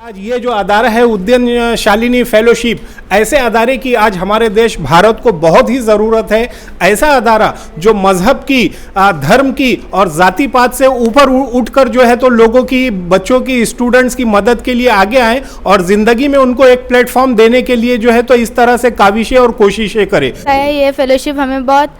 आज ये जो अदारा है उद्यन शालिनी फेलोशिप, ऐसे अदारे की आज हमारे देश भारत को बहुत ही ज़रूरत है। ऐसा अदारा जो मजहब की, धर्म की और जाति पात से ऊपर उठकर जो है तो लोगों की, बच्चों की, स्टूडेंट्स की मदद के लिए आगे आए और ज़िंदगी में उनको एक प्लेटफॉर्म देने के लिए जो है तो इस तरह से काविशें और कोशिशें करे। ये फेलोशिप हमें बहुत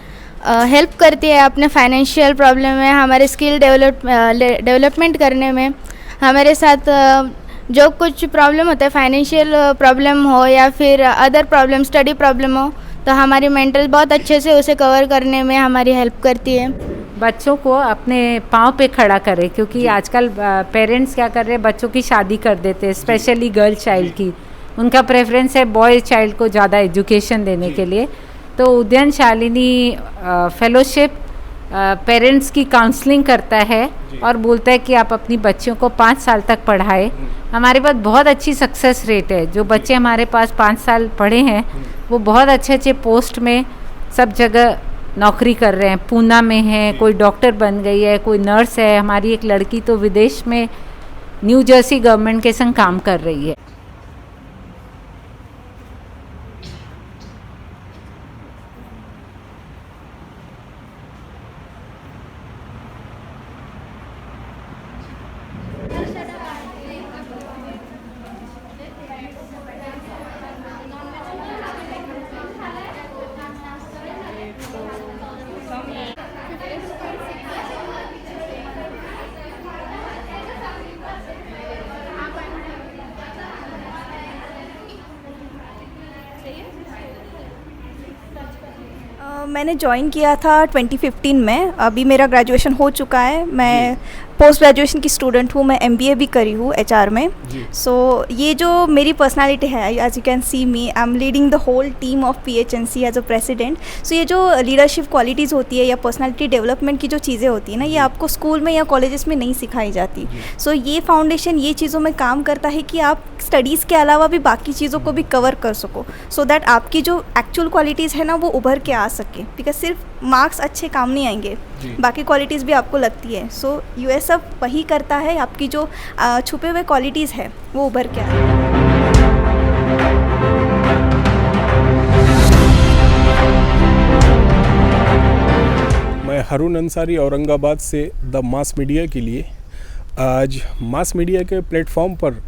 हेल्प करती है अपने फाइनेंशियल प्रॉब्लम में, हमारे स्किल डेवलपमेंट करने में। हमारे साथ जो कुछ प्रॉब्लम होता है, फाइनेंशियल प्रॉब्लम हो या फिर अदर प्रॉब्लम, स्टडी प्रॉब्लम हो, तो हमारी मेंटल बहुत अच्छे से उसे कवर करने में हमारी हेल्प करती है। बच्चों को अपने पाँव पे खड़ा करें, क्योंकि आजकल पेरेंट्स क्या कर रहे हैं, बच्चों की शादी कर देते हैं, स्पेशली गर्ल चाइल्ड की। उनका प्रेफरेंस है बॉय चाइल्ड को ज़्यादा एजुकेशन देने के लिए। तो उद्यन शालिनी फेलोशिप पेरेंट्स की काउंसलिंग करता है और बोलता है कि आप अपनी बच्चियों को 5 साल तक पढ़ाएं। हमारे पास बहुत अच्छी सक्सेस रेट है। जो बच्चे हमारे पास 5 साल पढ़े हैं वो बहुत अच्छे अच्छे पोस्ट में सब जगह नौकरी कर रहे हैं। पूना में है, कोई डॉक्टर बन गई है, कोई नर्स है। हमारी एक लड़की तो विदेश में न्यू जर्सी गवर्नमेंट के संग काम कर रही है। मैंने ज्वाइन किया था 2015 में। अभी मेरा ग्रेजुएशन हो चुका है। मैं पोस्ट ग्रेजुएशन की स्टूडेंट हूँ। मैं MBA भी करी हूँ HR में। सो ये जो मेरी पर्सनालिटी है, as you can see me, I am leading the whole team of PHNC as a president. So ये जो लीडरशिप क्वालिटीज़ होती है या पर्सनालिटी डेवलपमेंट की जो चीज़ें होती है ना, ये आपको स्कूल में या कॉलेजेस में नहीं सिखाई जाती। सो ये फाउंडेशन ये चीज़ों में काम करता है कि आप स्टडीज़ के अलावा भी बाकी चीज़ों को भी कवर कर सको, सो दैट आपकी जो एक्चुअल क्वालिटीज़ है ना वो उभर के आ सके। बिकॉज सिर्फ मार्क्स अच्छे काम नहीं आएंगे, बाकी क्वालिटीज़ भी आपको लगती है। सो US सब वही करता है, आपकी जो छुपे हुए क्वालिटीज़ है वो उभर के आए। मैं हारून अंसारी, औरंगाबाद से द मास मीडिया के लिए। आज मास मीडिया के प्लेटफॉर्म पर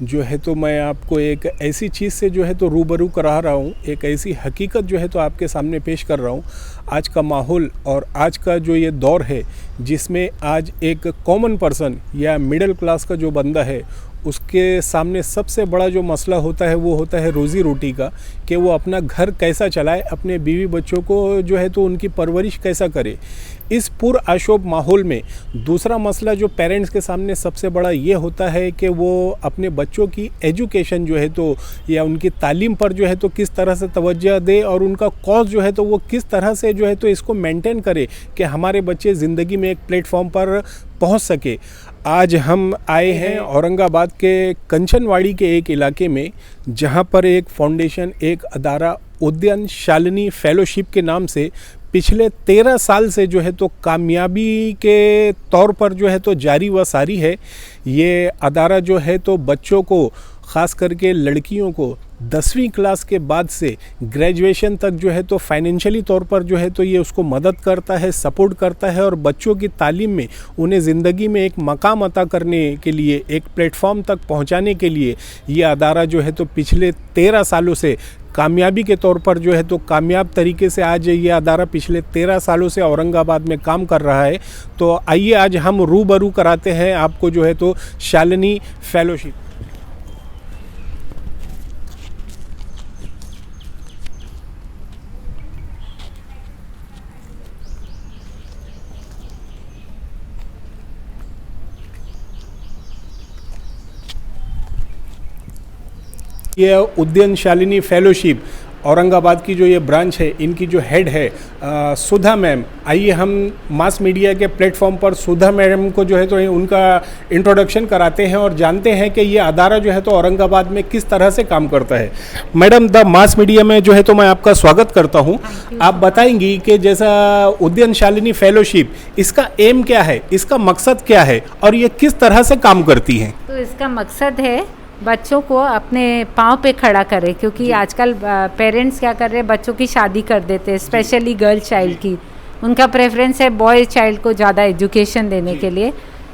जो है तो मैं आपको एक ऐसी चीज़ से जो है तो रूबरू करा रहा हूँ, एक ऐसी हकीकत जो है तो आपके सामने पेश कर रहा हूँ। आज का माहौल और आज का जो ये दौर है, जिसमें आज एक कॉमन पर्सन या मिडिल क्लास का जो बंदा है, उसके सामने सबसे बड़ा जो मसला होता है वो होता है रोज़ी रोटी का, कि वो अपना घर कैसा चलाए, अपने बीवी बच्चों को जो है तो उनकी परवरिश कैसा करे। इस पुरआशोब माहौल में दूसरा मसला जो पेरेंट्स के सामने सबसे बड़ा ये होता है कि वो अपने बच्चों की एजुकेशन जो है तो या उनकी तालीम पर जो है तो किस तरह से तवज्जो दे और उनका कॉस्ट जो है तो वो किस तरह से जो है तो इसको मेंटेन करे कि हमारे बच्चे ज़िंदगी में एक प्लेटफॉर्म पर पहुंच सके। आज हम आए हैं औरंगाबाद के कंचनवाड़ी के एक इलाके में, जहां पर एक फाउंडेशन, एक अदारा उद्यन शालिनी फेलोशिप के नाम से पिछले 13 साल से जो है तो कामयाबी के तौर पर जो है तो जारी व सारी है। ये अदारा जो है तो बच्चों को, ख़ास करके लड़कियों को 10वीं क्लास के बाद से ग्रेजुएशन तक जो है तो फाइनेंशियली तौर पर जो है तो ये उसको मदद करता है, सपोर्ट करता है और बच्चों की तालीम में उन्हें ज़िंदगी में एक मकाम अता करने के लिए, एक प्लेटफॉर्म तक पहुंचाने के लिए ये अदारा जो है तो पिछले 13 सालों से कामयाबी के तौर पर जो है तो कामयाब तरीके से आज ये अदारा पिछले 13 सालों से औरंगाबाद में काम कर रहा है। तो आइए आज हम रूबरू कराते हैं आपको जो है तो शालिनी फेलोशिप। ये उद्यन शालिनी फेलोशिप औरंगाबाद की जो ये ब्रांच है, इनकी जो हेड है सुधा मैम। आइए हम मास मीडिया के प्लेटफॉर्म पर सुधा मैम को जो है तो उनका इंट्रोडक्शन कराते हैं और जानते हैं कि ये अदारा जो है तो औरंगाबाद में किस तरह से काम करता है। मैडम, द मास मीडिया में जो है तो मैं आपका स्वागत करता हूँ। आप बताएंगी कि जैसा उद्यन शालिनी फेलोशिप, इसका एम क्या है, इसका मकसद क्या है और ये किस तरह से काम करती है? तो इसका मकसद है बच्चों को अपने पाँव पे खड़ा करें, क्योंकि आजकल पेरेंट्स क्या कर रहे हैं, बच्चों की शादी कर देते हैं, स्पेशली गर्ल चाइल्ड की। उनका प्रेफरेंस है बॉय चाइल्ड को ज़्यादा एजुकेशन देने के लिए।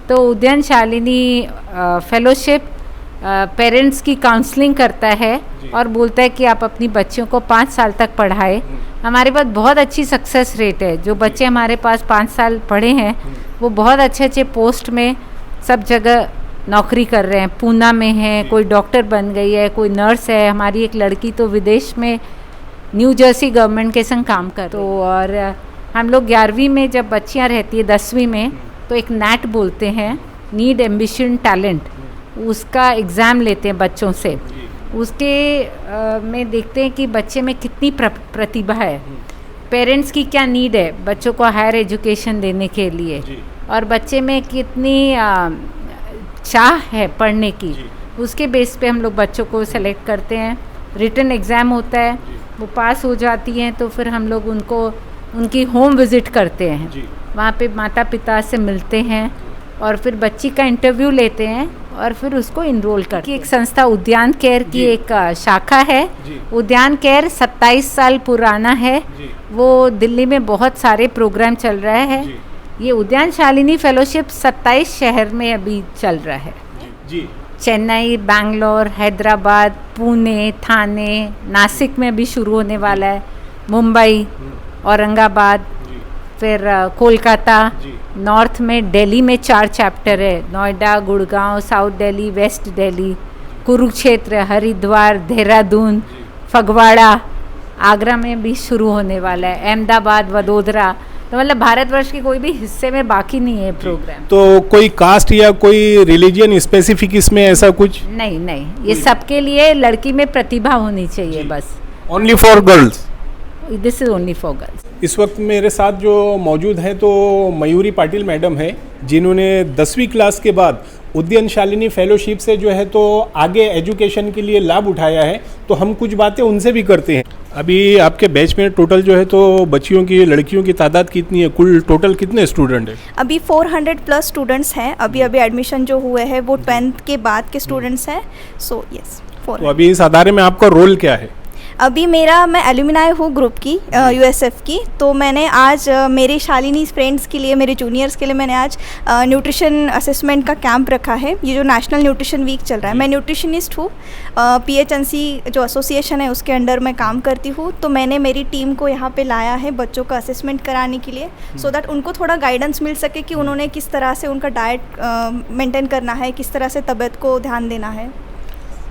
तो उद्यान शालिनी फेलोशिप पेरेंट्स की काउंसलिंग करता है और बोलता है कि आप अपनी बच्चियों को 5 साल तक पढ़ाएं। हमारे पास बहुत अच्छी सक्सेस रेट है। जो बच्चे हमारे पास 5 साल पढ़े हैं वो बहुत अच्छे अच्छे पोस्ट में सब जगह नौकरी कर रहे हैं। पूना में है, कोई डॉक्टर बन गई है, कोई नर्स है। हमारी एक लड़की तो विदेश में न्यू जर्सी गवर्नमेंट के संग काम कर। तो और हम लोग 11वीं में जब बच्चियां रहती है 10वीं में, तो एक नैट बोलते हैं, नीड एम्बिशन टैलेंट, उसका एग्ज़ाम लेते हैं बच्चों से। उसके में देखते हैं कि बच्चे में कितनी प्रतिभा है, पेरेंट्स की क्या नीड है बच्चों को हायर एजुकेशन देने के लिए, और बच्चे में कितनी चाह है पढ़ने की। उसके बेस पे हम लोग बच्चों को सेलेक्ट करते हैं। रिटन एग्ज़ाम होता है, वो पास हो जाती हैं तो फिर हम लोग उनको उनकी होम विज़िट करते हैं। वहाँ पे माता पिता से मिलते हैं और फिर बच्ची का इंटरव्यू लेते हैं और फिर उसको इनरोल करते हैं। एक संस्था उद्यान केयर की एक शाखा है। उद्यान केयर 27 साल पुराना है। वो दिल्ली में बहुत सारे प्रोग्राम चल रहा है। ये उद्यान शालिनी फेलोशिप 27 शहर में अभी चल रहा है। चेन्नई, बैंगलोर, हैदराबाद, पुणे, थाने, नासिक में भी शुरू होने वाला है, मुंबई, औरंगाबाद, फिर कोलकाता, नॉर्थ में दिल्ली में 4 चैप्टर है, नोएडा, गुड़गांव, साउथ दिल्ली, वेस्ट दिल्ली, कुरुक्षेत्र, हरिद्वार, देहरादून, फगवाड़ा, आगरा में भी शुरू होने वाला है, अहमदाबाद, वडोदरा। तो मतलब भारतवर्ष के कोई भी हिस्से में बाकी नहीं है प्रोग्राम। तो कोई कास्ट या कोई रिलीजियन स्पेसिफिक इसमें ऐसा कुछ नहीं, ये सबके लिए लड़की में प्रतिभा होनी चाहिए बस। Only for girls? This is only for girls. इस वक्त मेरे साथ जो मौजूद हैं तो मयूरी पाटिल मैडम है, जिन्होंने 10वीं क्लास के बाद उद्यान शालिनी फेलोशिप से जो है तो आगे एजुकेशन के लिए लाभ उठाया है। तो हम कुछ बातें उनसे भी करते हैं। अभी आपके बैच में टोटल जो है तो बच्चियों की, लड़कियों की तादाद कितनी है? कुल टोटल कितने स्टूडेंट हैं? अभी 400 प्लस स्टूडेंट्स हैं। अभी एडमिशन जो हुए हैं वो 10th के बाद के स्टूडेंट्स हैं। So yes, 400। तो अभी इस अदारे में आपका रोल क्या है? अभी मैं एलुमिनाई हूँ ग्रुप की, यूएसएफ की। तो मैंने आज मेरे शालिनी फ्रेंड्स के लिए, मेरे जूनियर्स के लिए मैंने आज न्यूट्रिशन असेसमेंट का कैंप रखा है। ये जो नेशनल न्यूट्रिशन वीक चल रहा है, मैं न्यूट्रिशनिस्ट हूँ, PHNC जो एसोसिएशन है उसके अंडर मैं काम करती हूँ। तो मैंने मेरी टीम को यहाँ पे लाया है बच्चों का असेसमेंट कराने के लिए, सो दैट उनको थोड़ा गाइडेंस मिल सके कि उन्होंने किस तरह से उनका डाइट मेंटेन करना है, किस तरह से तबीयत को ध्यान देना है।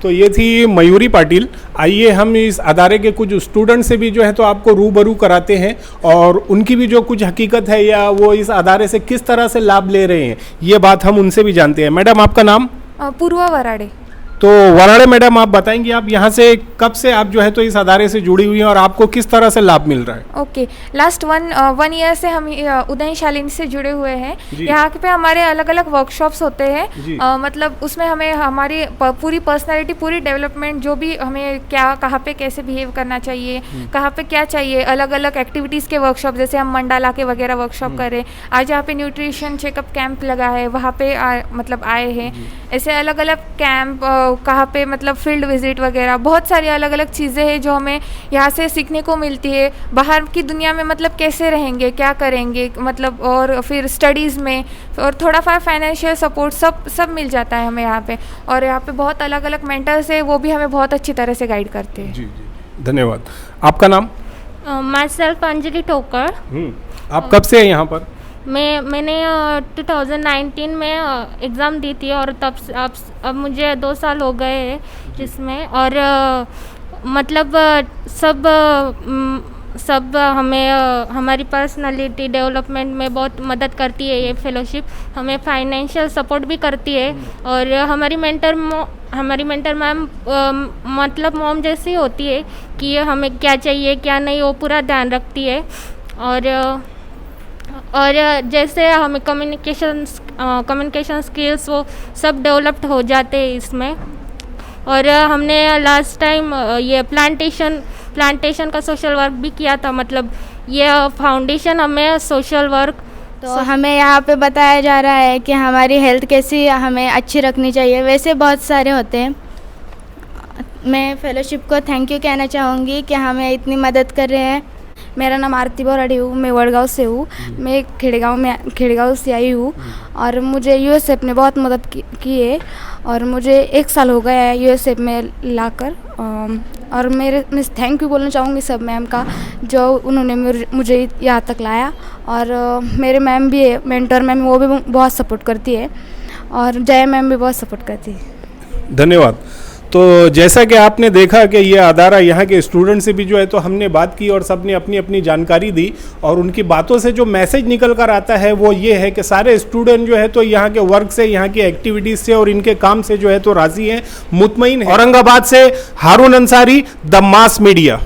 तो ये थी मयूरी पाटिल। आइए हम इस अदारे के कुछ स्टूडेंट से भी जो है तो आपको रूबरू कराते हैं और उनकी भी जो कुछ हकीकत है या वो इस अदारे से किस तरह से लाभ ले रहे हैं, ये बात हम उनसे भी जानते हैं। मैडम, आपका नाम? पूर्वा वराड़े। तो वराड़े मैडम, आप बताएंगे आप यहाँ से कब से आप जो है तो इस अदारे से जुड़ी हुई हैं और आपको किस तरह से लाभ मिल रहा है? ओके, लास्ट वन ईयर से हम उदयन शालिनी से जुड़े हुए हैं। यहाँ पे हमारे अलग अलग वर्कशॉप्स होते हैं। मतलब उसमें हमें हमारी पूरी पर्सनालिटी, पूरी डेवलपमेंट, जो भी हमें क्या, कहाँ पे कैसे बिहेव करना चाहिए, कहाँ पे क्या चाहिए, अलग अलग एक्टिविटीज़ के वर्कशॉप, जैसे हम मंडाला के वगैरह वर्कशॉप कर रहे हैं। आज यहाँ पे न्यूट्रिशन चेकअप कैंप लगा है, वहाँ पे मतलब आए हैं। ऐसे अलग अलग कैंप, कहाँ पे मतलब फील्ड विजिट वगैरह, बहुत सारी अलग अलग चीज़ें हैं जो हमें यहाँ से सीखने को मिलती है। बाहर की दुनिया में मतलब कैसे रहेंगे, क्या करेंगे, मतलब और फिर स्टडीज़ में, और थोड़ा फाइनेंशियल सपोर्ट सब मिल जाता है हमें यहाँ पे। और यहाँ पे बहुत अलग अलग मेंटर्स है, वो भी हमें बहुत अच्छी तरह से गाइड करते हैं। जी, धन्यवाद। आपका नाम? माई सेल्फ अंजलि ठोकर। आप कब से हैं यहाँ पर? मैंने 2019 में एग्ज़ाम दी थी और तब से अब मुझे 2 साल हो गए हैं इसमें। और मतलब सब हमें हमारी पर्सनालिटी डेवलपमेंट में बहुत मदद करती है ये फेलोशिप। हमें फाइनेंशियल सपोर्ट भी करती है। और हमारी मेंटर मैम मतलब मॉम जैसी होती है कि हमें क्या चाहिए क्या नहीं, वो पूरा ध्यान रखती है। और जैसे हमें कम्युनिकेशन स्किल्स वो सब डेवलप्ड हो जाते हैं इसमें। और हमने लास्ट टाइम ये प्लांटेशन का सोशल वर्क भी किया था। मतलब ये फाउंडेशन हमें सोशल वर्क, तो हमें यहाँ पे बताया जा रहा है कि हमारी हेल्थ कैसी हमें अच्छी रखनी चाहिए। वैसे बहुत सारे होते हैं मैं फेलोशिप को थैंक यू कहना चाहूँगी कि हमें इतनी मदद कर रहे हैं। मेरा नाम आरती बोराड़ी हूँ, मैं वडगांव से हूँ। मैं खेड़गांव से आई हूँ और मुझे यूएसएफ ने बहुत मदद की है और मुझे 1 साल हो गया है यूएसएफ में लाकर। और मैं थैंक यू बोलना चाहूँगी सब मैम का जो उन्होंने मुझे यहाँ तक लाया। और मेरे मैम भी है, मेंटर मैम, वो भी बहुत सपोर्ट करती है और जया मैम भी बहुत सपोर्ट करती है। धन्यवाद। तो जैसा कि आपने देखा कि ये अदारा यहाँ के स्टूडेंट से भी जो है तो हमने बात की और सब ने अपनी अपनी जानकारी दी और उनकी बातों से जो मैसेज निकल कर आता है वो ये है कि सारे स्टूडेंट जो है तो यहाँ के वर्क से, यहाँ की एक्टिविटीज़ से और इनके काम से जो है तो राज़ी हैं, मुतमईन हैं। औरंगाबाद से हारून अंसारी, द मास मीडिया।